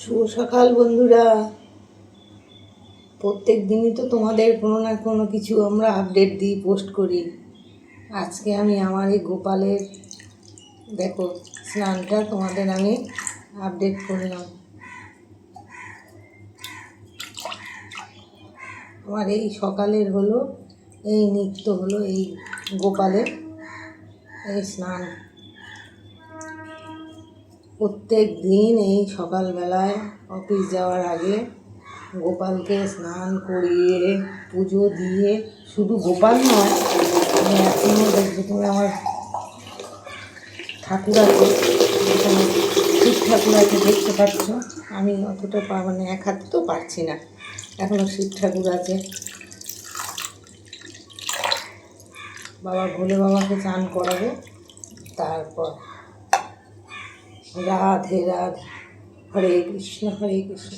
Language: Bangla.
শুভ সকাল বন্ধুরা। প্রত্যেক দিনই তো তোমাদের কোনো না কোনো কিছু আমরা আপডেট দিই, পোস্ট করি। আজকে আমি আমার এই গোপালের দেখো স্নানটা তোমাদের আমি আপডেট করলাম। আমার এই সকালের হলো এই নিত্য হলো এই গোপালের এই স্নান। প্রত্যেক দিন এই সকালবেলায় অফিস যাওয়ার আগে গোপালকে স্নান করিয়ে পুজো দিয়ে, শুধু গোপাল নয়, আমি এখনও দেখবে তুমি আমার ঠাকুর আছে, এখানে শিব ঠাকুর আছে দেখতে পাচ্ছ। আমি অতটা মানে এক হাতে তো পারছি না, এখনও শিব ঠাকুর আছে। বাবা ভোলে বাবাকে চান করাবো, তারপর রাধে রাধে, হরে কৃষ্ণ হরে কৃষ্ণ।